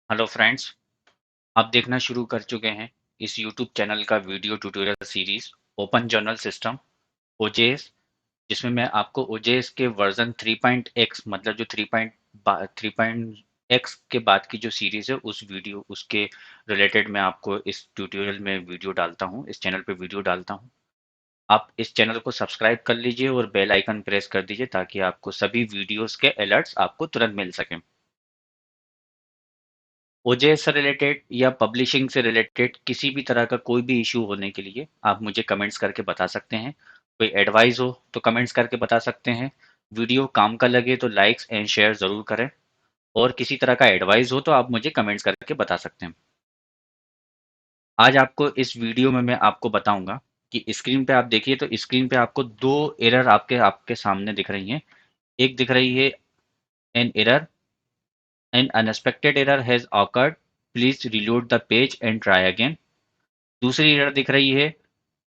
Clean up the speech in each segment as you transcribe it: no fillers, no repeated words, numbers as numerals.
Hello friends, आप देखना शुरू कर चुके हैं इस यूट्यूब चैनल का video tutorial series open journal system OJS, जिसमें मैं आपको ओजेएस के वर्जन 3.x मतलब जो 3.x के बाद की जो सीरीज है उसके रिलेटेड मैं आपको इस ट्यूटोरियल में वीडियो डालता हूं, इस चैनल पे वीडियो डालता हूं। आप इस चैनल को सब्सक्राइब कर लीजिए और बेल आइकन प्रेस कर दीजिए ताकि आपको सभी वीडियोस के अलर्ट्स आपको तुरंत मिल सकें। ओजेएस से रिलेटेड या पब्लिशिंग से रिलेटेड किसी भी तरह का कोई भी इशू होने के लिए आप मुझे कमेंट्स करके बता सकते हैं। कोई एडवाइस हो तो कमेंट्स करके बता सकते हैं। वीडियो काम का लगे तो लाइक्स एंड शेयर ज़रूर करें, और किसी तरह का एडवाइस हो तो आप मुझे कमेंट्स करके बता सकते हैं। आज आपको इस वीडियो में मैं आपको बताऊंगा कि स्क्रीन पे आप देखिए तो स्क्रीन पे आपको दो एरर आपके आपके सामने दिख रही हैं। एक दिख रही है N unexpected error has awkward, please reload the page and try again. दूसरी एरर दिख रही है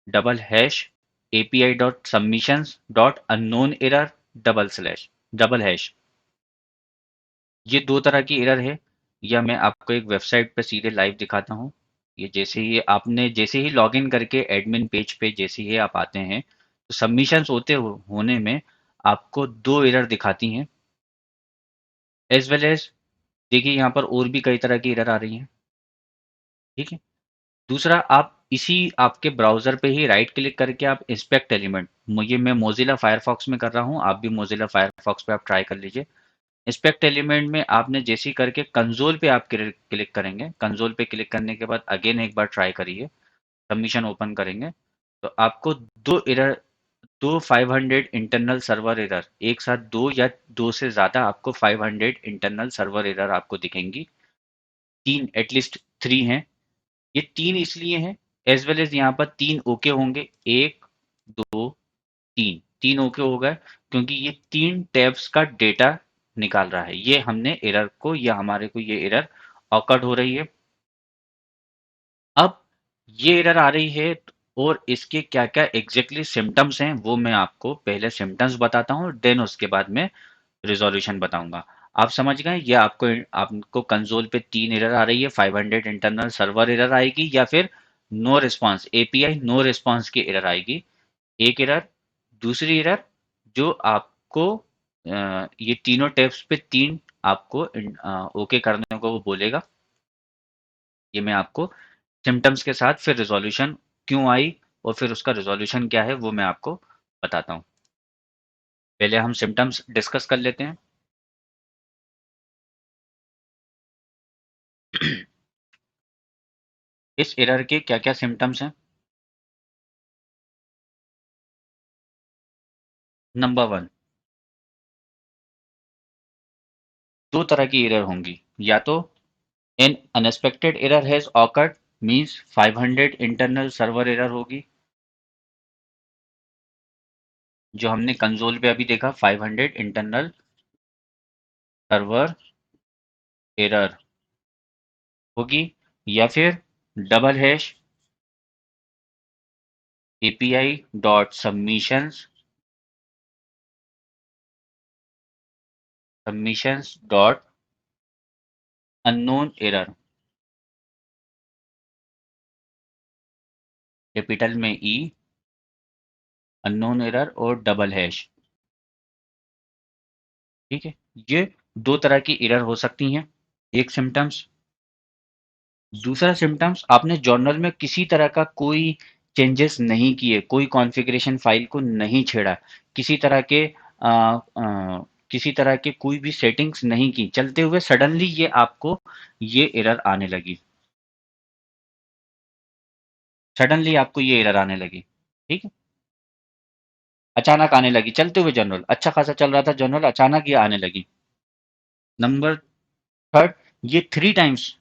double hash API dot submissions dot unknown error double hash. ये दो तरह की एरर है। या मैं आपको एक वेबसाइट पे सीधे लाइव दिखाता हूँ। ये जैसे ही लॉगिन करके एडमिन पेज पे जैसे ही आप आते हैं तो सबमिशंस होने में आपको दो एरर दिखाती हैं। एज वेल एज देखिए यहाँ पर और भी कई तरह की एरर आ रही हैं। ठीक है। दूसरा, आप इसी आपके ब्राउज़र पे ही राइट क्लिक करके आप इंस्पेक्ट एलिमेंट, ये मैं मोज़िला फायरफॉक्स में कर रहा हूँ, आप भी मोज़िला फायरफॉक्स पे आप ट्राई कर लीजिए। इंस्पेक्ट एलिमेंट में आपने जैसे ही करके कंसोल पे आप क्लिक करेंगे, कंसोल पे क्लिक करने के बाद अगेन एक बार ट्राई करिए, सबमिशन ओपन करेंगे तो आपको दो 500 इंटरनल सर्वर एरर, एक साथ दो या दो से ज़्यादा आपको 500 इंटरनल सर्वर एरर आपको दिखेंगी। तीन एटलीस्ट थ्री हैं। ये तीन इसलिए हैं, एज वेल एज यहाँ पर तीन ओके होंगे, एक दो तीन, तीन ओके हो गए क्योंकि ये तीन टैब्स का डेटा निकाल रहा है। ये हमने एरर को या हमारे को ये एरर ऑकर्ड हो रही है। अब ये एरर आ रही है और इसके क्या क्या एग्जैक्टली सिम्टम्स हैं वो मैं आपको पहले सिम्टम्स बताता हूँ, देन उसके बाद में रिजोल्यूशन बताऊंगा। आप समझ गए? ये आपको कंसोल पे तीन एरर आ रही है, 500 इंटरनल सर्वर एरर आएगी या फिर no response API no response की एरर आएगी, एक एरर। दूसरी एरर जो आपको ये तीनों टैब्स पे तीन आपको ओके करने को वो बोलेगा। ये मैं आपको सिम्टम्स के साथ फिर रिजोल्यूशन क्यों आई और फिर उसका रिजोल्यूशन क्या है वो मैं आपको बताता हूँ। पहले हम सिम्टम्स डिस्कस कर लेते हैं। इस एरर के क्या क्या सिम्टम्स हैं? नंबर वन, दो तरह की एरर होंगी। या तो N unexpected error has awkward, means 500 internal server error होगी, जो हमने कंसोल पे अभी देखा 500 इंटरनल सर्वर एरर होगी। या फिर double hash API dot submissions dot unknown error, capital में ई, अननोन एरर और डबल हैश। ठीक है। ये दो तरह की एरर हो सकती हैं, एक सिम्टम्स। दूसरा सिम्टम्स, आपने जर्नल में किसी तरह का कोई चेंजेस नहीं किए, कोई कॉन्फ़िगरेशन फाइल को नहीं छेड़ा, किसी तरह के किसी तरह के कोई भी सेटिंग्स नहीं की, चलते हुए सडनली ये एरर आने लगी। सडनली आपको ये एरर आने लगी। ठीक है। अचानक आने लगी, चलते हुए जर्नल अच्छा खासा चल रहा था, जर्नल अचानक ये आने लगी। नंबर थर्ड, ये थ्री टाइम्स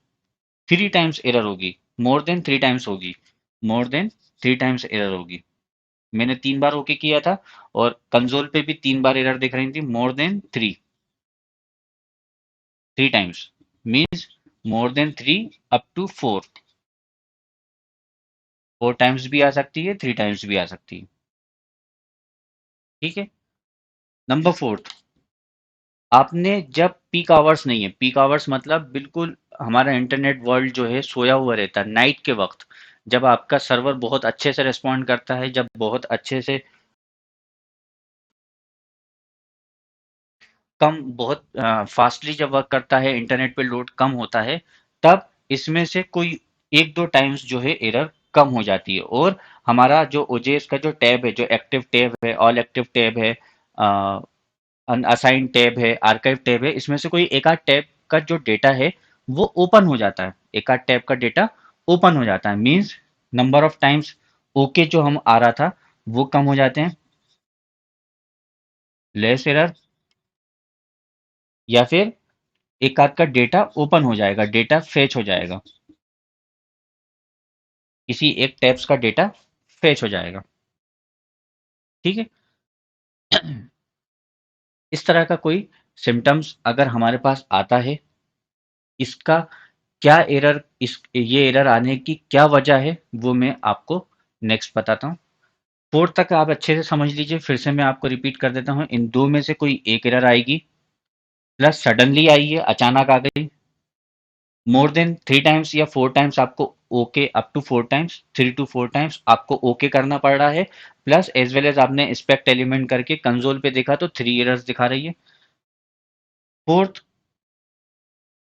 एरर होगी, मोर देन थ्री टाइम्स होगी, मोर देन थ्री टाइम्स एरर होगी। मैंने तीन बार ओके किया था और कंसोल पे भी तीन बार एरर दिख रही थी, more than three times, means more than three up to four times भी आ सकती है, थ्री टाइम्स भी आ सकती है। ठीक है। नंबर फोर्थ, आपने जब पीक आवर्स नहीं है, पीक आवर्स मतलब बिल्कुल हमारा इंटरनेट वर्ल्ड जो है सोया हुआ रहता है नाइट के वक्त, जब आपका सर्वर बहुत अच्छे से रिस्पॉन्ड करता है, जब बहुत अच्छे से बहुत फास्टली जब वर्क करता है, इंटरनेट पे लोड कम होता है, तब इसमें से कोई एक दो टाइम्स जो है एरर कम हो जाती है। और हमारा जो ओजेएस का जो टैब है, जो एक्टिव टैब है, ऑल एक्टिव टैब है, असाइन टैब है, आर्काइव टैब है, इसमें से कोई एक आध टैब का जो डेटा है वो ओपन हो जाता है, एक आध टैब का डेटा ओपन हो जाता है, means number of times okay जो हम आ रहा था वो कम हो जाते हैं, लेस एरर, या फिर एक आध का डेटा ओपन हो जाएगा, डेटा फेच हो जाएगा, किसी एक टैब्स का डेटा फेच हो जाएगा। ठीक है। इस तरह का कोई सिम्टम्स अगर हमारे पास आता है, इसका क्या एरर, इस ये एरर आने की क्या वजह है, वो मैं आपको नेक्स्ट बताता हूँ। फोर्थ तक आप अच्छे से समझ लीजिए, फिर से मैं आपको रिपीट कर देता हूँ। इन दो में से कोई एक एरर आएगी, प्लस सडनली आई है, अचानक आ गई, मोर देन 3 टाइम्स या 4 टाइम्स आपको okay, up to 4 times, 3 to 4 times आपको ओके करना पड़ रहा है, प्लस एज वेल एज आपने इंस्पेक्ट एलिमेंट करके कंसोल पे देखा तो 3 एरर्स दिखा रही है। फोर्थ,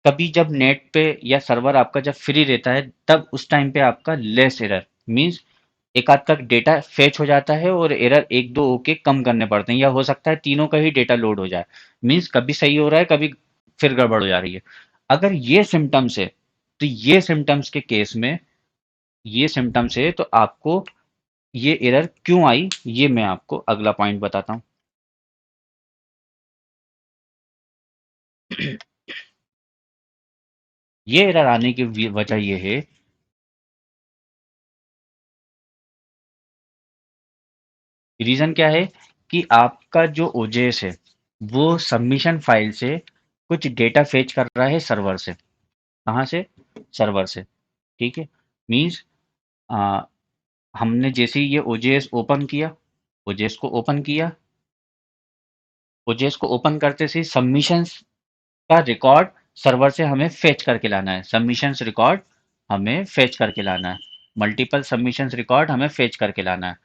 कभी जब नेट पे या सर्वर आपका जब फ्री रहता है, तब उस टाइम पे आपका लेस एरर, मीन्स एक आध तक डेटा फेच हो जाता है और एरर एक दो ओके कम करने पड़ते हैं, या हो सकता है तीनों का ही डेटा लोड हो जाए, मीन्स कभी सही हो रहा है, कभी फिर गड़बड़ हो जा रही है। अगर ये सिम्टम्स है, तो ये सिम्टम्स के केस में, ये सिम्टम्स है तो आपको ये एरर क्यों आई, ये मैं आपको अगला पॉइंट बताता हूँ। ये एरर आने की वजह ये है, रीजन क्या है, कि आपका जो ओजेएस है वो सबमिशन फाइल से कुछ डेटा फेच कर रहा है सर्वर से। कहाँ से? सर्वर से। ठीक है। मीन्स हमने जैसे ही ये ओजेएस ओपन किया, ओजेएस को ओपन किया, ओजेएस को ओपन करते से सबमिशंस का रिकॉर्ड सर्वर से हमें फेच करके लाना है, सबमिशंस रिकॉर्ड हमें फेच करके लाना है, मल्टीपल सबमिशंस रिकॉर्ड हमें फेच करके लाना है।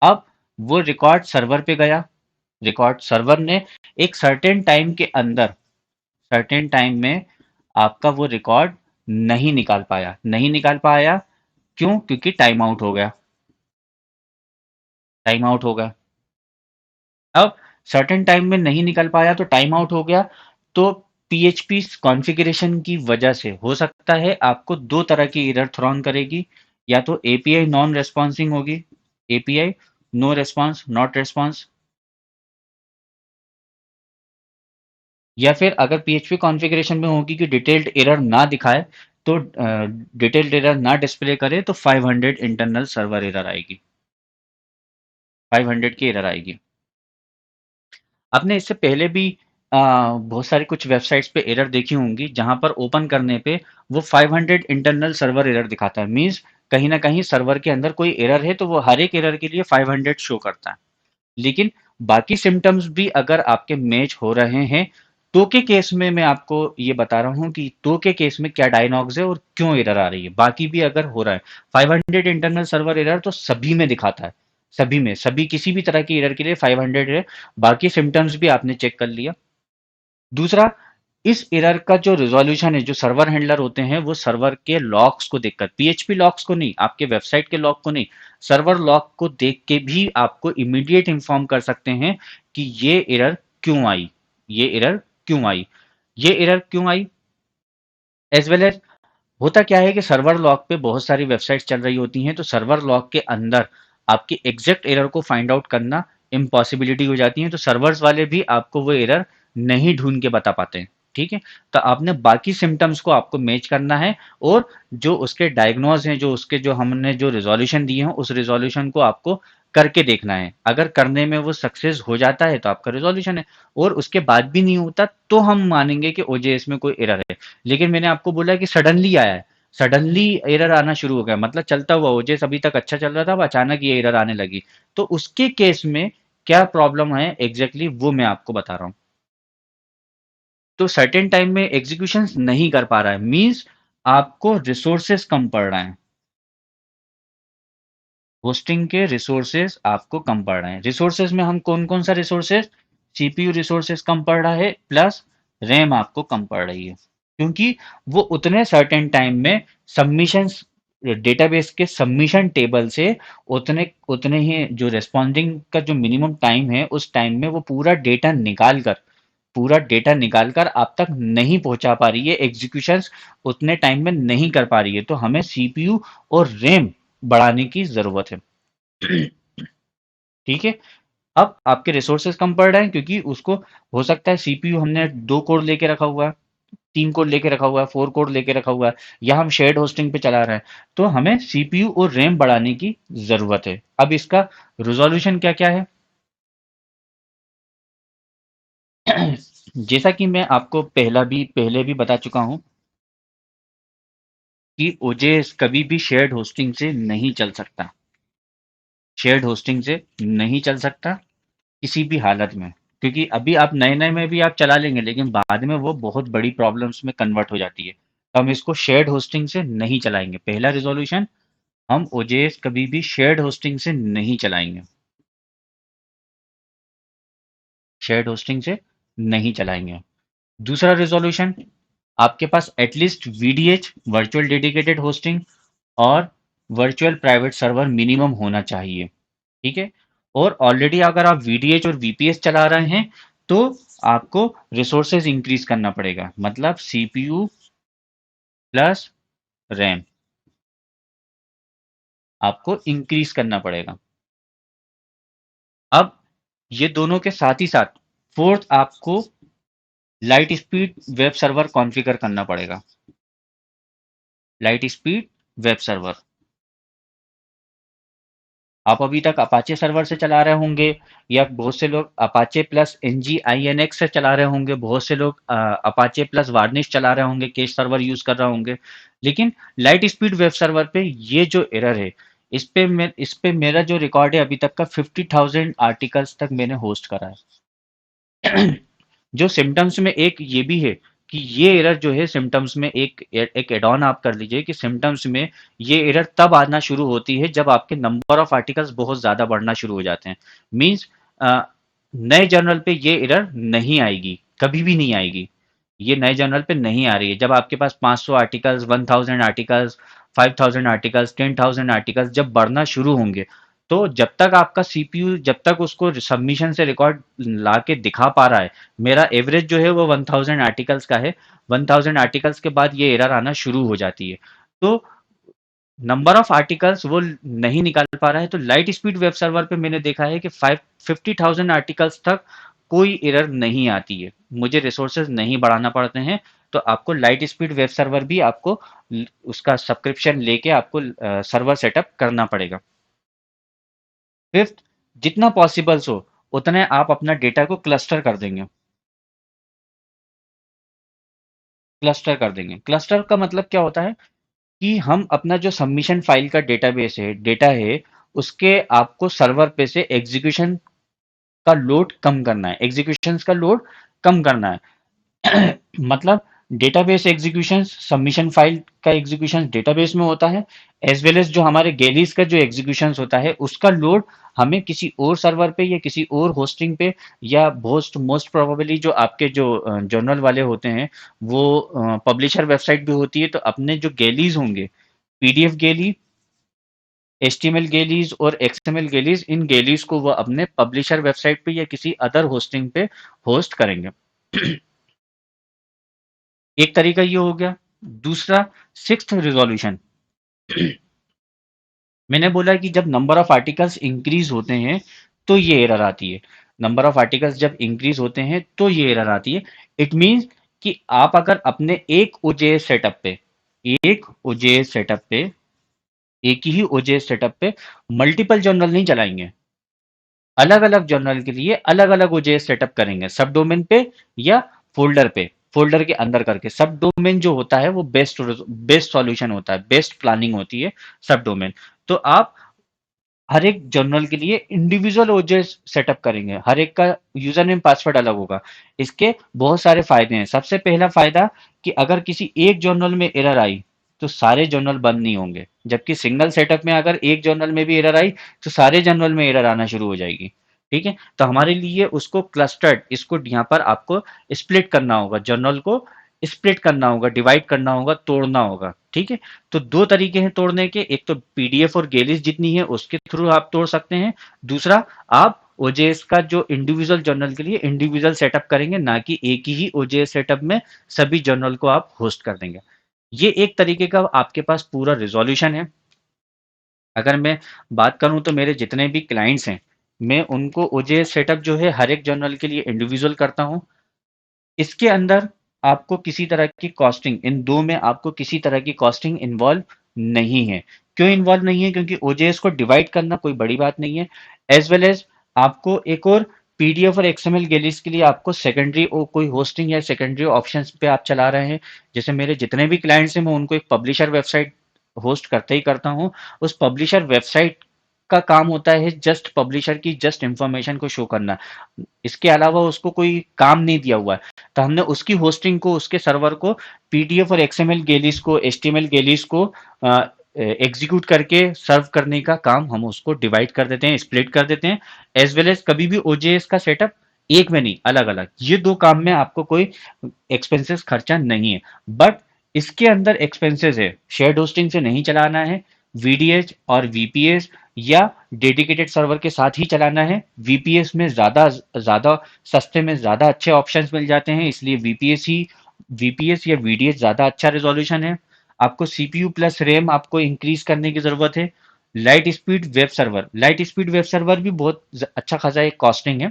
अब वो रिकॉर्ड सर्वर पे गया, रिकॉर्ड सर्वर ने एक सर्टेन टाइम के अंदर, सर्टेन टाइम में आपका वो रिकॉर्ड नहीं निकाल पाया, नहीं निकाल पाया, क्यों? क्योंकि टाइम आउट हो गया, टाइम आउट हो गया। अब सर्टेन टाइम में नहीं निकल पाया तो टाइम आउट हो गया, तो पीएचपी कॉन्फ़िगरेशन की वजह से हो सकता है आपको दो तरह की एरर थ्रोन करेगी, या तो एपीआई नॉन रेस्पॉन्सिंग होगी, API no response, not response, या फिर अगर पीएचपी कॉन्फ़िगरेशन में होगी कि डिटेल्ड एरर ना दिखाए, तो डिटेल्ड एरर ना डिस्प्ले करे, तो 500 इंटरनल सर्वर एरर आएगी, 500 की एरर आएगी। आपने इससे पहले भी बहुत सारी कुछ वेबसाइट्स पे एरर देखी होंगी, जहां पर ओपन करने पे वो 500 इंटरनल सर्वर एरर दिखाता है, मींस कहीं ना कहीं सर्वर के अंदर कोई एरर है तो वो हर एक एरर के लिए 500 शो करता है। लेकिन बाकी सिम्टम्स भी अगर आपके मैच हो रहे हैं, तो के केस में मैं आपको ये बता रहा हूँ कि तो के केस में क्या डायनॉग्स है और क्यों एरर आ रही है, बाकी भी अगर हो रहा है। 500 इंटरनल सर्वर एरर तो सभी में दिखाता है, सभी में, सभी किसी भी तरह की एरर के लिए 500 है, बाकी सिम्टम्स भी आपने चेक कर लिया। दूसरा, इस एरर का जो रिजोल्यूशन है, जो सर्वर हैंडलर होते हैं वो सर्वर के लॉग्स को देखकर, पीएचपी लॉग्स को नहीं, आपके वेबसाइट के लॉग को नहीं, सर्वर लॉग को देख के भी आपको इमीडिएट इन्फॉर्म कर सकते हैं कि ये एरर क्यों आई, ये एरर क्यों आई, ये एरर क्यों आई। एज वेल एज, होता क्या है कि सर्वर लॉग पे बहुत सारी वेबसाइट्स चल रही होती हैं, तो सर्वर लॉग के अंदर आपकी एग्जैक्ट एरर को फाइंड आउट करना इम्पॉसिबिलिटी हो जाती है, तो सर्वर्स वाले भी आपको वो एरर नहीं ढूंढ के बता पाते हैं। ठीक है। तो आपने बाकी सिम्टम्स को आपको मैच करना है, और जो उसके डायग्नोज हैं, जो उसके जो हमने जो रिजोल्यूशन दिए हैं, उस रिजोल्यूशन को आपको करके देखना है। अगर करने में वो सक्सेस हो जाता है तो आपका रिजोल्यूशन है, और उसके बाद भी नहीं होता तो हम मानेंगे कि ओजेएस में कोई एरर है। लेकिन मैंने आपको बोला कि सडनली आया है, सडनली एरर आना शुरू हो गया, मतलब चलता हुआ ओजेएस अभी तक अच्छा चल रहा था, अब अचानक ये एरर आने लगी, तो उसके केस में क्या प्रॉब्लम है एग्जैक्टली वो मैं आपको बता रहा हूँ। तो सर्टेन टाइम में एग्जीक्यूशन नहीं कर पा रहा है, मीन्स आपको रिसोर्सेस कम पड़ रहे हैं, होस्टिंग के रिसोर्सेज आपको कम पड़ रहे हैं। रिसोर्सेज में हम कौन कौन सा रिसोर्सेज, सीपीयू रिसोर्सेज कम पड़ रहा है प्लस रैम आपको कम पड़ रही है, क्योंकि वो उतने सर्टेन टाइम में सबमिशंस, डेटाबेस के सबमिशन टेबल से उतने उतने ही जो रेस्पॉन्डिंग का जो मिनिमम टाइम है उस टाइम में वो पूरा डेटा निकाल कर आप तक नहीं पहुंचा पा रही है, एग्जीक्यूशंस उतने टाइम में नहीं कर पा रही है, तो हमें सीपीयू और रैम बढ़ाने की जरूरत है। ठीक है। अब आपके रिसोर्सेज कम पड़ रहे हैं क्योंकि उसको हो सकता है सीपीयू हमने 2 कोर लेके रखा हुआ है, 3 कोर लेके रखा हुआ है, 4 कोर लेके रखा हुआ है, या हम शेयर्ड होस्टिंग पे चला रहे हैं, तो हमें सीपीयू और रैम बढ़ाने की जरूरत है। अब इसका रिजोल्यूशन क्या क्या है? जैसा कि मैं आपको पहले भी बता चुका हूं कि ओजेएस कभी भी शेयर्ड होस्टिंग से नहीं चल सकता, शेयर्ड होस्टिंग से नहीं चल सकता किसी भी हालत में, क्योंकि अभी आप नए नए में भी आप चला लेंगे लेकिन बाद में वो बहुत बड़ी प्रॉब्लम्स में कन्वर्ट हो जाती है, तो हम इसको शेयर्ड होस्टिंग से नहीं चलाएंगे। पहला रिजोल्यूशन, हम ओजेएस कभी भी शेयर्ड होस्टिंग से नहीं चलाएंगे, शेयर्ड होस्टिंग से नहीं चलाएंगे। दूसरा रिजोल्यूशन, आपके पास at least VDH, virtual dedicated hosting, और वर्चुअल प्राइवेट सर्वर मिनिमम होना चाहिए। ठीक है। और ऑलरेडी अगर आप वीडीएच और वीपीएस चला रहे हैं तो आपको रिसोर्सेज इंक्रीज करना पड़ेगा, मतलब सीपीयू प्लस रैम आपको इंक्रीज करना पड़ेगा। अब ये दोनों के साथ ही साथ फोर्थ, आपको light speed web server configure करना पड़ेगा। लाइट स्पीड वेब सर्वर, आप अभी तक अपाचे सर्वर से चला रहे होंगे, या बहुत से लोग अपाचे प्लस NGINX से चला रहे होंगे, बहुत से लोग अपाचे प्लस वार्निश चला रहे होंगे, केस सर्वर यूज कर रहे होंगे। लेकिन लाइट स्पीड वेब सर्वर पे ये जो एरर है, इस पे मेरा जो रिकॉर्ड है अभी तक का 50,000 आर्टिकल्स तक मैंने होस्ट करा है। जो सिम्टम्स में एक ये भी है कि ये एरर जो है सिम्टम्स में एक एड ऑन आप कर लीजिए कि सिम्टम्स में ये एरर तब आना शुरू होती है जब आपके नंबर ऑफ आर्टिकल्स बहुत ज़्यादा बढ़ना शुरू हो जाते हैं। मीन्स नए जर्नल पे ये एरर नहीं आएगी, कभी भी नहीं आएगी, ये नए जर्नल पे नहीं आ रही है। जब आपके पास 500 आर्टिकल्स, 1000 आर्टिकल्स, 5000 आर्टिकल्स, 10,000 आर्टिकल्स जब बढ़ना शुरू होंगे, तो जब तक आपका सीपीयू, जब तक उसको सबमिशन से रिकॉर्ड ला के दिखा पा रहा है, मेरा एवरेज जो है वो 1000 आर्टिकल्स का है, 1000 आर्टिकल्स के बाद ये एरर आना शुरू हो जाती है। तो नंबर ऑफ आर्टिकल्स वो नहीं निकाल पा रहा है, तो लाइट स्पीड वेब सर्वर पे मैंने देखा है कि 50,000 आर्टिकल्स तक कोई एरर नहीं आती है, मुझे रिसोर्सेज नहीं बढ़ाना पड़ते हैं। तो आपको लाइट स्पीड वेब सर्वर भी आपको उसका सब्सक्रिप्शन लेके आपको सर्वर सेटअप करना पड़ेगा। फिफ्थ, जितना पॉसिबल्स हो उतने आप अपना डेटा को क्लस्टर कर देंगे, क्लस्टर कर देंगे। क्लस्टर का मतलब क्या होता है कि हम अपना जो सबमिशन फाइल का डेटाबेस है, डेटा है, उसके आपको सर्वर पे से एग्जीक्यूशन का लोड कम करना है, एग्जीक्यूशंस का लोड कम करना है। मतलब डेटाबेस एग्जीक्यूशन, सबमिशन फाइल का एग्जीक्यूशन डेटाबेस में होता है, एज वेल एज जो हमारे गैलीज का जो एग्जीक्यूशन होता है उसका लोड हमें किसी और सर्वर पे या किसी और होस्टिंग पे, या मोस्ट प्रोबेबली जो आपके जो जर्नल वाले होते हैं वो पब्लिशर वेबसाइट भी होती है, तो अपने जो गैलीज होंगे, पीडीएफ गैली, HTML गैलीज और XML गैलीज, इन गैलीज को वो अपने पब्लिशर वेबसाइट पे या किसी अदर होस्टिंग पे होस्ट करेंगे। एक तरीका ये हो गया। दूसरा, सिक्स्थ रिजोल्यूशन, मैंने बोला कि जब नंबर ऑफ आर्टिकल्स इंक्रीज होते हैं तो ये एरर आती है, नंबर ऑफ आर्टिकल्स जब इंक्रीज होते हैं तो ये एरर आती है। इट मीन्स कि आप अगर अपने एक ओजेएस सेटअप पे एक ही ओजेएस सेटअप पे मल्टीपल जर्नल नहीं चलाएंगे, अलग अलग जर्नल के लिए अलग अलग ओजेएस सेटअप करेंगे, सब डोमेन पे या फोल्डर पे, फोल्डर के अंदर करके। सब डोमेन जो होता है वो बेस्ट बेस्ट सॉल्यूशन होता है, बेस्ट प्लानिंग होती है सब डोमेन। तो आप हर एक जर्नल के लिए इंडिविजुअल ओजेस सेटअप करेंगे, हर एक का यूजर नेम पासवर्ड अलग होगा। इसके बहुत सारे फायदे हैं। सबसे पहला फायदा कि अगर किसी एक जर्नल में एरर आई तो सारे जर्नल बंद नहीं होंगे, जबकि सिंगल सेटअप में अगर एक जर्नल में भी एरर आई तो सारे जर्नल में एरर आना शुरू हो जाएगी। ठीक है, तो हमारे लिए उसको क्लस्टर्ड, इसको यहाँ पर आपको स्प्लिट करना होगा, जर्नल को स्प्लिट करना होगा, डिवाइड करना होगा, तोड़ना होगा। ठीक है, तो दो तरीके हैं तोड़ने के, एक तो पीडीएफ और गेलिस जितनी है उसके थ्रू आप तोड़ सकते हैं, दूसरा आप ओजेएस का जो इंडिविजुअल जर्नल के लिए इंडिविजुअल सेटअप करेंगे, ना कि एक ही ओजेएस सेटअप में सभी जर्नल को आप होस्ट कर देंगे। ये एक तरीके का आपके पास पूरा रिजोल्यूशन है। अगर मैं बात करूं तो मेरे जितने भी क्लाइंट्स हैं, मैं उनको ओजेएस सेटअप जो है हर एक जर्नल के लिए इंडिविजुअल करता हूं। इसके अंदर आपको किसी तरह की कॉस्टिंग, इन दो में आपको किसी तरह की कॉस्टिंग इन्वॉल्व नहीं है। क्यों इन्वॉल्व नहीं है? क्योंकि ओजेएस को डिवाइड करना कोई बड़ी बात नहीं है। एज वेल एज आपको एक और पीडीएफ और एक्सएमएल गैलरीज के लिए आपको सेकेंडरी कोई होस्टिंग या सेकेंडरी ऑप्शंस पे आप चला रहे हैं। जैसे मेरे जितने भी क्लाइंट्स हैं मैं उनको एक पब्लिशर वेबसाइट होस्ट करते ही करता हूँ। उस पब्लिशर वेबसाइट का काम होता है जस्ट पब्लिशर की जस्ट इंफॉर्मेशन को शो करना, इसके अलावा उसको कोई काम नहीं दिया हुआ है। तो हमने उसकी होस्टिंग को, उसके सर्वर को, पीडीएफ और एक्सएमएल गेलिस को, एचटीएमएल गेलिस को एग्जीक्यूट करके सर्व करने का काम हम उसको डिवाइड कर देते हैं, स्प्लिट कर देते हैं। एज वेल एज कभी भी ओजेएस का सेटअप एक में नहीं, अलग अलग, ये दो काम में आपको कोई एक्सपेंसेस खर्चा नहीं है। बट इसके अंदर एक्सपेंसेस है, शेयर्ड होस्टिंग से नहीं चलाना है, वीडीएच और वीपीएस या डेडिकेटेड सर्वर के साथ ही चलाना है। वीपीएस में ज़्यादा ज़्यादा सस्ते में ज़्यादा अच्छे ऑप्शंस मिल जाते हैं, इसलिए वीपीएस या वीडीएच ज़्यादा अच्छा रेजोल्यूशन है। आपको सीपीयू प्लस रैम आपको इंक्रीज करने की ज़रूरत है। लाइट स्पीड वेब सर्वर भी बहुत अच्छा खासा एक कॉस्टिंग है।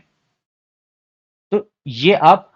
तो ये आप,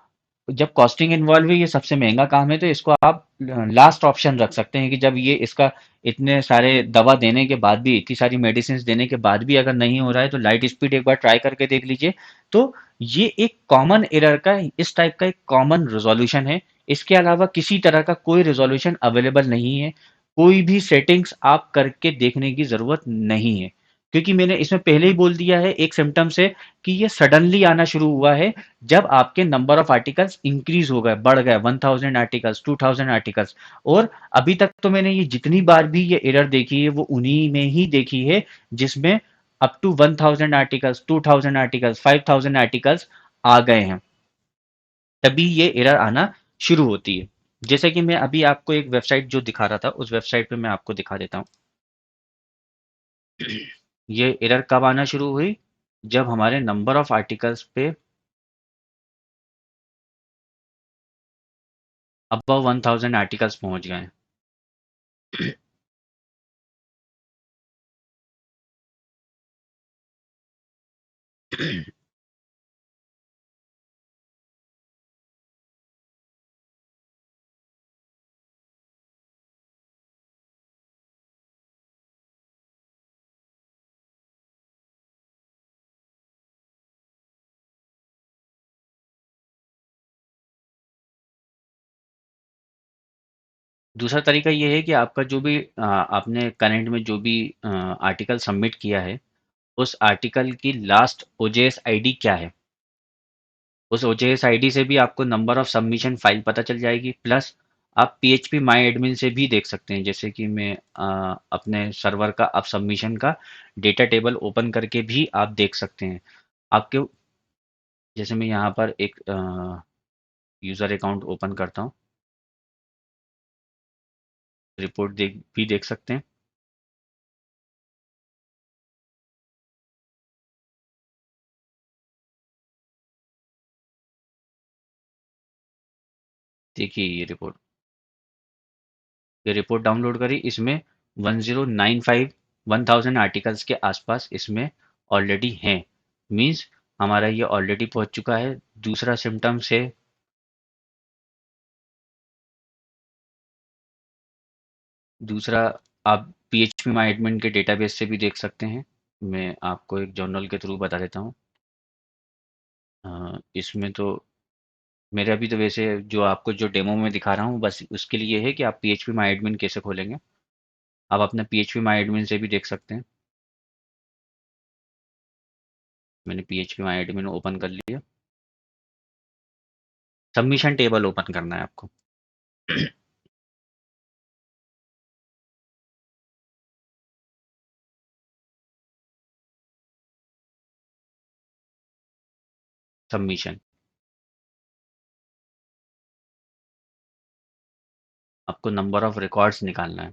जब कॉस्टिंग इन्वॉल्व है, ये सबसे महंगा काम है, तो इसको आप लास्ट ऑप्शन रख सकते हैं कि जब ये इसका इतने सारे दवा देने के बाद भी, इतनी सारी मेडिसिन देने के बाद भी अगर नहीं हो रहा है तो लाइट स्पीड एक बार ट्राई करके देख लीजिए। तो ये एक कॉमन एरर का, इस टाइप का एक कॉमन रेजोल्यूशन है। इसके अलावा किसी तरह का कोई रेजोल्यूशन अवेलेबल नहीं है। कोई भी सेटिंग्स आप करके देखने की जरूरत नहीं है, क्योंकि मैंने इसमें पहले ही बोल दिया है एक सिम्टम से कि ये सडनली आना शुरू हुआ है जब आपके नंबर ऑफ आर्टिकल्स इंक्रीज हो गए, बढ़ गए, 1000 आर्टिकल्स, 2000 आर्टिकल्स। और अभी तक तो मैंने ये जितनी बार भी ये एरर देखी है वो उन्हीं में ही देखी है जिसमें up to 1000 articles, 2000 articles, 5000 articles आ गए हैं, तभी ये एरर आना शुरू होती है। जैसे कि मैं अभी आपको एक वेबसाइट जो दिखा रहा था, उस वेबसाइट पे मैं आपको दिखा देता हूँ। ये एरर कब आना शुरू हुई? जब हमारे नंबर ऑफ आर्टिकल्स पे अबव 1000 आर्टिकल्स पहुंच गए। दूसरा तरीका ये है कि आपका जो भी आपने करंट में जो भी आर्टिकल सबमिट किया है, उस आर्टिकल की लास्ट ओजेएस आईडी क्या है, उस ओजेएस आईडी से भी आपको नंबर ऑफ सबमिशन फाइल पता चल जाएगी। प्लस आप पीएचपी माई एडमिन से भी देख सकते हैं, जैसे कि मैं अपने सर्वर का अब सबमिशन का डेटा टेबल ओपन करके भी आप देख सकते हैं। आपके, जैसे मैं यहाँ पर एक यूज़र अकाउंट ओपन करता हूँ, रिपोर्ट भी देख सकते हैं। देखिए ये रिपोर्ट डाउनलोड करी, इसमें 1095 1000 आर्टिकल्स के आसपास इसमें ऑलरेडी हैं। मीन्स हमारा ये ऑलरेडी पहुंच चुका है। दूसरा सिम्टम्स है, दूसरा आप पीएचपी माई एडमिन के डेटाबेस से भी देख सकते हैं। मैं आपको एक जर्नल के थ्रू बता देता हूँ। इसमें तो मेरे अभी तो वैसे जो आपको जो डेमो में दिखा रहा हूँ बस उसके लिए है कि आप पीएचपी माई एडमिन कैसे खोलेंगे। आप अपने पीएचपी माई एडमिन से भी देख सकते हैं। मैंने PHP माई एडमिन ओपन कर लिया। सबमिशन टेबल ओपन करना है आपको। सबमिशन, आपको नंबर ऑफ रिकॉर्ड्स निकालना है।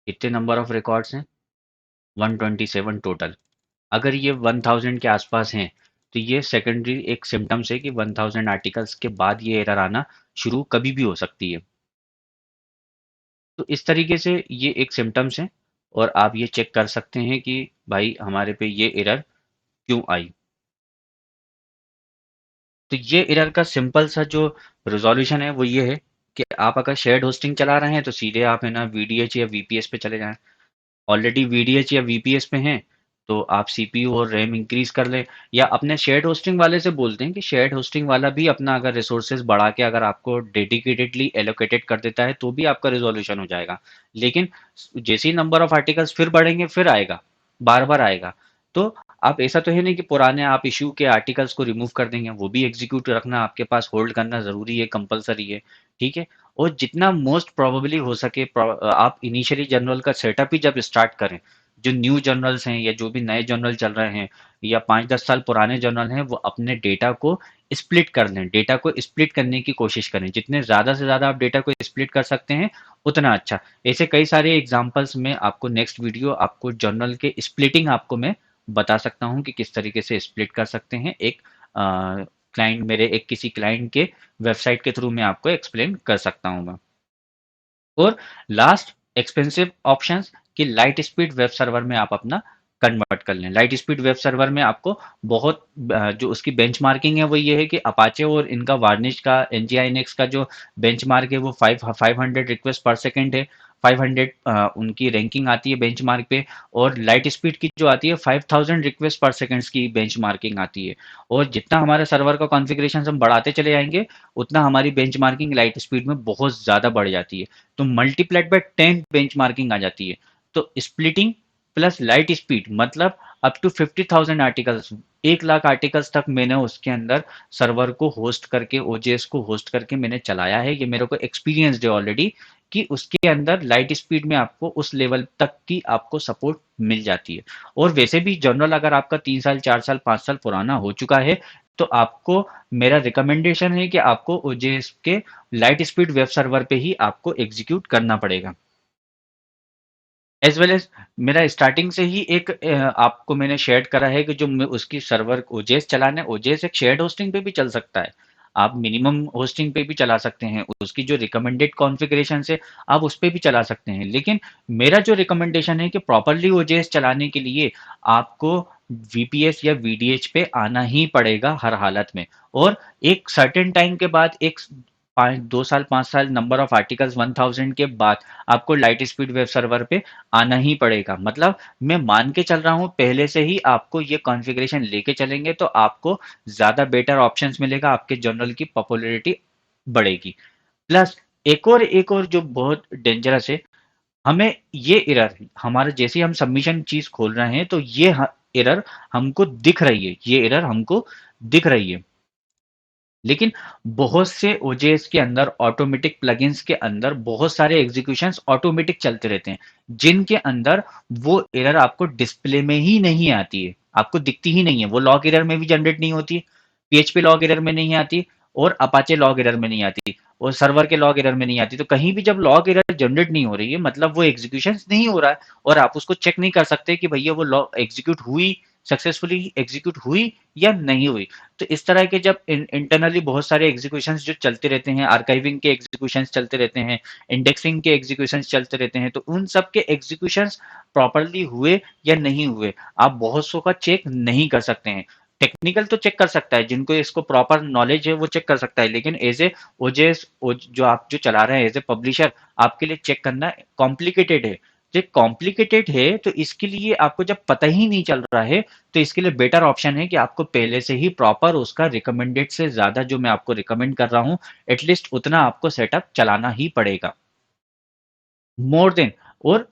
कितने नंबर ऑफ रिकॉर्ड्स हैं? 127 टोटल। अगर ये 1000 के आसपास हैं तो ये सेकेंडरी एक सिम्टम्स है कि 1000 आर्टिकल्स के बाद ये एरर आना शुरू कभी भी हो सकती है। तो इस तरीके से ये एक सिम्टम्स है और आप ये चेक कर सकते हैं कि भाई हमारे पे ये एरर क्यों आई। तो ये एरर का सिंपल सा जो रिजोल्यूशन है वो ये है कि आप अगर शेयर्ड होस्टिंग चला रहे हैं तो सीधे आप है ना VDH या VPS पे चले जाएं। ऑलरेडी VDH या VPS पे हैं तो आप CPU और रैम इंक्रीज कर लें, या अपने शेयर्ड होस्टिंग वाले से बोलते हैं कि शेयर्ड होस्टिंग वाला भी अपना अगर रिसोर्सेज बढ़ा के अगर आपको डेडिकेटेडली एलोकेटेड कर देता है तो भी आपका रिजोल्यूशन हो जाएगा। लेकिन जैसे ही नंबर ऑफ आर्टिकल्स फिर बढ़ेंगे फिर आएगा, बार बार आएगा। तो आप ऐसा तो है नहीं कि पुराने आप इशू के आर्टिकल्स को रिमूव कर देंगे, वो भी एग्जीक्यूट रखना आपके पास, होल्ड करना ज़रूरी है, कंपलसरी है। ठीक है। और जितना मोस्ट प्रोबेबली हो सके आप इनिशियली जर्नल का सेटअप ही जब स्टार्ट करें, जो न्यू जर्नल्स हैं या जो भी नए जर्नल चल रहे हैं या 5-10 साल पुराने जर्नल हैं, वो अपने डेटा को स्प्लिट कर लें, डेटा को स्प्लिट करने की कोशिश करें। जितने ज़्यादा से ज़्यादा आप डेटा को स्प्लिट कर सकते हैं उतना अच्छा। ऐसे कई सारे एग्जांपल्स में आपको नेक्स्ट वीडियो आपको जर्नल के स्प्लिटिंग आपको मैं बता सकता हूँ कि किस तरीके से स्प्लिट कर सकते हैं। एक क्लाइंट मेरे एक किसी क्लाइंट के वेबसाइट के थ्रू मैं आपको एक्सप्लेन कर सकता हूँ मैं। और लास्ट एक्सपेंसिव ऑप्शंस कि लाइट स्पीड वेब सर्वर में आप अपना कन्वर्ट कर लें। लाइट स्पीड वेब सर्वर में आपको बहुत जो उसकी बेंचमार्किंग है वो ये है कि अपाचे और इनका वार्निश का nginx का जो बेंचमार्क है वो 500 रिक्वेस्ट पर सेकेंड है। 500 उनकी रैंकिंग आती है बेंचमार्क पे। और लाइट स्पीड की जो आती है 5000 रिक्वेस्ट पर सेकेंड्स की बेंचमार्किंग आती है। और जितना हमारे सर्वर का कॉन्फ़िगरेशन हम बढ़ाते चले जाएंगे उतना हमारी बेंचमार्किंग लाइट स्पीड में बहुत ज़्यादा बढ़ जाती है। तो मल्टीप्लाइड बाय 10 बेंचमार्किंग आ जाती है। तो स्प्लिटिंग प्लस लाइट स्पीड मतलब up to 50,000 articles, 1 lakh articles तक मैंने उसके अंदर सर्वर को होस्ट करके ओजेएस को होस्ट करके मैंने चलाया है। ये मेरे को एक्सपीरियंस है ऑलरेडी कि उसके अंदर लाइट स्पीड में आपको उस लेवल तक की आपको सपोर्ट मिल जाती है। और वैसे भी जनरल अगर आपका 3 साल 4 साल 5 साल पुराना हो चुका है तो आपको मेरा रिकमेंडेशन है कि आपको ओजेएस के लाइट स्पीड वेब सर्वर पे ही आपको एग्जीक्यूट करना पड़ेगा। एज वेल एज मेरा स्टार्टिंग से ही एक आपको मैंने शेयर करा है कि जो उसकी सर्वर ओजेएस चलाना है, ओजेएस एक शेयर्ड होस्टिंग पे भी चल सकता है। आप मिनिमम होस्टिंग पे भी चला सकते हैं, उसकी जो रिकमेंडेड कॉन्फ़िगरेशन है आप उस पे भी चला सकते हैं। लेकिन मेरा जो रिकमेंडेशन है कि प्रॉपरली ओजेएस चलाने के लिए आपको वीपीएस या वीडीएच पे आना ही पड़ेगा हर हालत में। और एक सर्टेन टाइम के बाद एक 2 साल 5 साल नंबर ऑफ आर्टिकल्स 1000 के बाद आपको लाइट स्पीड वेब सर्वर पे आना ही पड़ेगा। मतलब मैं मान के चल रहा हूँ पहले से ही आपको ये कॉन्फ़िगरेशन लेके चलेंगे तो आपको ज़्यादा बेटर ऑप्शंस मिलेगा, आपके जर्नल की पॉपुलैरिटी बढ़ेगी। प्लस एक और जो बहुत डेंजरस है, हमें ये एरर हमारे जैसे ही हम सबमिशन चीज़ खोल रहे हैं तो ये एरर हमको दिख रही है, ये एरर हमको दिख रही है। लेकिन बहुत से ओजेएस के अंदर ऑटोमेटिक प्लगइन्स के अंदर बहुत सारे एग्जीक्यूशंस ऑटोमेटिक चलते रहते हैं जिनके अंदर वो एरर आपको डिस्प्ले में ही नहीं आती है, आपको दिखती ही नहीं है। वो लॉग एरर में भी जनरेट नहीं होती, पीएचपी लॉग एरर में नहीं आती और अपाचे लॉग एरर में नहीं आती और सर्वर के लॉग एरर में नहीं आती। तो कहीं भी जब लॉग एरर जनरेट नहीं हो रही है मतलब वो एग्जीक्यूशन नहीं हो रहा है और आप उसको चेक नहीं कर सकते कि भैया वो लॉग एग्जीक्यूट हुई, सक्सेसफुली एग्जीक्यूट हुई या नहीं हुई। तो इस तरह के जब इंटरनली बहुत सारे एग्जीक्यूशंस जो चलते रहते हैं, आर्काइविंग के एग्जीक्यूशंस चलते रहते हैं, इंडेक्सिंग के एग्जीक्यूशंस चलते रहते हैं, तो उन सब के एग्जीक्यूशंस प्रॉपरली हुए या नहीं हुए आप बहुत सौ का चेक नहीं कर सकते हैं। टेक्निकल तो चेक कर सकता है, जिनको इसको प्रॉपर नॉलेज है वो चेक कर सकता है, लेकिन एज ए ओजेस जो आप जो चला रहे हैं एज ए पब्लिशर आपके लिए चेक करना कॉम्प्लिकेटेड है। ये कॉम्प्लिकेटेड है तो इसके लिए आपको जब पता ही नहीं चल रहा है तो इसके लिए बेटर ऑप्शन है कि आपको पहले से ही प्रॉपर उसका रिकमेंडेड से ज़्यादा जो मैं आपको रिकमेंड कर रहा हूँ एटलीस्ट उतना आपको सेटअप चलाना ही पड़ेगा, मोर देन। और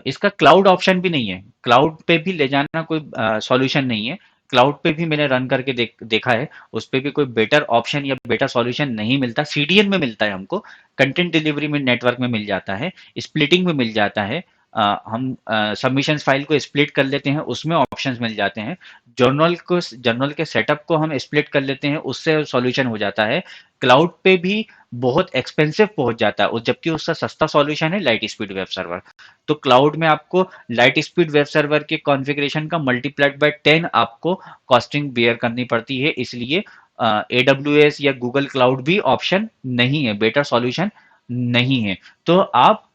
इसका क्लाउड ऑप्शन भी नहीं है, क्लाउड पे भी ले जाना कोई सॉल्यूशन नहीं है। क्लाउड पे भी मैंने रन करके देखा है, उस पे भी कोई बेटर ऑप्शन या बेटर सॉल्यूशन नहीं मिलता। सीडीएन में मिलता है हमको, कंटेंट डिलीवरी में नेटवर्क में मिल जाता है, स्प्लिटिंग में मिल जाता है, हम सबमिशंस फाइल को स्प्लिट कर लेते हैं, उसमें ऑप्शंस मिल जाते हैं। जर्नल के सेटअप को हम स्प्लिट कर लेते हैं, उससे सॉल्यूशन हो जाता है। क्लाउड पे भी बहुत एक्सपेंसिव पहुंच जाता है, और जबकि उसका सस्ता सॉल्यूशन है लाइट स्पीड वेब सर्वर। तो क्लाउड में आपको लाइट स्पीड वेब सर्वर के कॉन्फ़िगरेशन का मल्टीप्लाइड बाय 10 आपको कॉस्टिंग बेयर करनी पड़ती है, इसलिए AWS या गूगल क्लाउड भी ऑप्शन नहीं है, बेटर सॉल्यूशन नहीं है। तो आप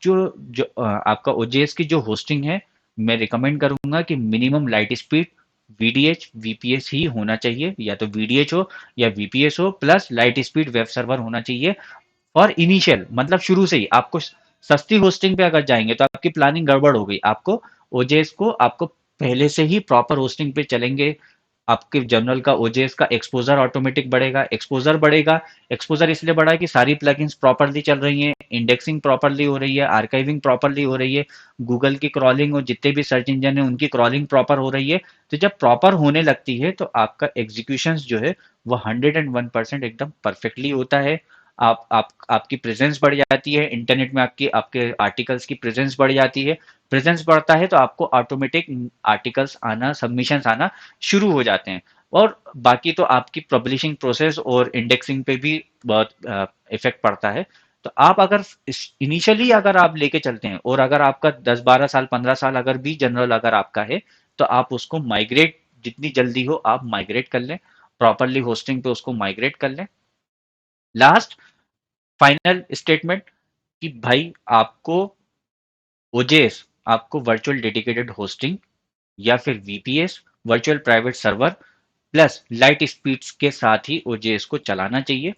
आपका OJS की जो होस्टिंग है, मैं रिकमेंड करूंगा कि minimum light speed VDH VPS ही होना चाहिए, या तो VDH हो या VPS हो, plus light speed web server होना चाहिए। और इनिशियल मतलब शुरू से ही आपको सस्ती होस्टिंग पे अगर जाएंगे तो आपकी प्लानिंग गड़बड़ हो गई। आपको ओजेएस को आपको पहले से ही प्रॉपर होस्टिंग पे चलेंगे, आपके जर्नल का ओजेएस का एक्सपोजर ऑटोमेटिक बढ़ेगा। एक्सपोजर इसलिए बढ़ा है कि सारी प्लगइन्स प्रॉपरली चल रही हैं, इंडेक्सिंग प्रॉपरली हो रही है, आर्काइविंग प्रॉपरली हो रही है, गूगल की क्रॉलिंग और जितने भी सर्च इंजन है उनकी क्रॉलिंग प्रॉपर हो रही है। तो जब प्रॉपर होने लगती है तो आपका एग्जीक्यूशन जो है वो 101% एकदम परफेक्टली होता है। आपकी प्रेजेंस बढ़ जाती है इंटरनेट में, आपकी आपके आर्टिकल्स की प्रेजेंस बढ़ जाती है। प्रेजेंस बढ़ता है तो आपको ऑटोमेटिक आर्टिकल्स आना, सबमिशंस आना शुरू हो जाते हैं। और बाकी तो आपकी पब्लिशिंग प्रोसेस और इंडेक्सिंग पे भी बहुत इफेक्ट पड़ता है। तो आप अगर इनिशियली अगर आप लेके चलते हैं, और अगर आपका 10-12 साल 15 साल अगर भी जनरल अगर आपका है, तो आप उसको माइग्रेट जितनी जल्दी हो आप माइग्रेट कर लें, प्रॉपरली होस्टिंग पे उसको माइग्रेट कर लें। लास्ट फाइनल स्टेटमेंट कि भाई आपको ओजेएस, आपको वर्चुअल डेडिकेटेड होस्टिंग या फिर VPS, virtual private server plus light speeds के साथ ही ओजेएस को चलाना चाहिए।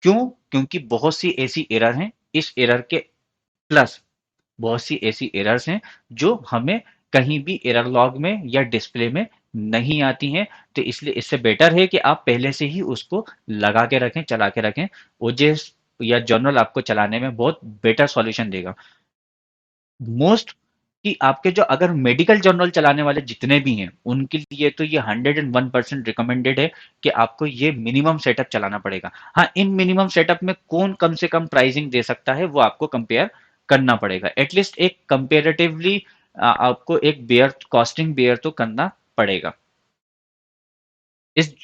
क्यों? क्योंकि बहुत सी ऐसी एरर हैं, इस एरर के प्लस बहुत सी ऐसी एरर्स हैं जो हमें कहीं भी एरर लॉग में या डिस्प्ले में नहीं आती हैं। तो इसलिए इससे बेटर है कि आप पहले से ही उसको लगा के रखें, चला के रखें। ओजेएस या जर्नल आपको चलाने में बहुत बेटर सॉल्यूशन देगा। मोस्ट कि आपके जो अगर मेडिकल जर्नल चलाने वाले जितने भी हैं उनके लिए तो ये 101% रिकमेंडेड है कि आपको ये मिनिमम सेटअप चलाना पड़ेगा। हाँ, इन मिनिमम सेटअप में कौन कम से कम प्राइसिंग दे सकता है वो आपको कंपेयर करना पड़ेगा। एटलीस्ट एक कंपेरेटिवली आपको एक बेयर कॉस्टिंग बेयर तो करना पड़ेगा। इस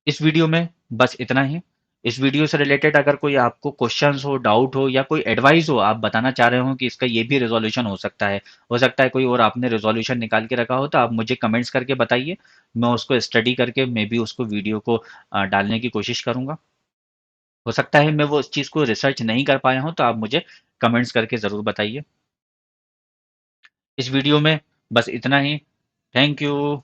इस वीडियो में बस इतना ही। इस वीडियो से रिलेटेड अगर कोई आपको क्वेश्चंस हो, डाउट हो या कोई एडवाइस हो, आप बताना चाह रहे हो कि इसका ये भी रेजोल्यूशन हो सकता है कोई और आपने रेजोल्यूशन निकाल के रखा हो, तो आप मुझे कमेंट्स करके बताइए। मैं उसको स्टडी करके मैं भी उसको वीडियो को डालने की कोशिश करूंगा। हो सकता है मैं वो उस चीज़ को रिसर्च नहीं कर पाया हूं, तो आप मुझे कमेंट्स करके ज़रूर बताइए। इस वीडियो में बस इतना ही। Thank you.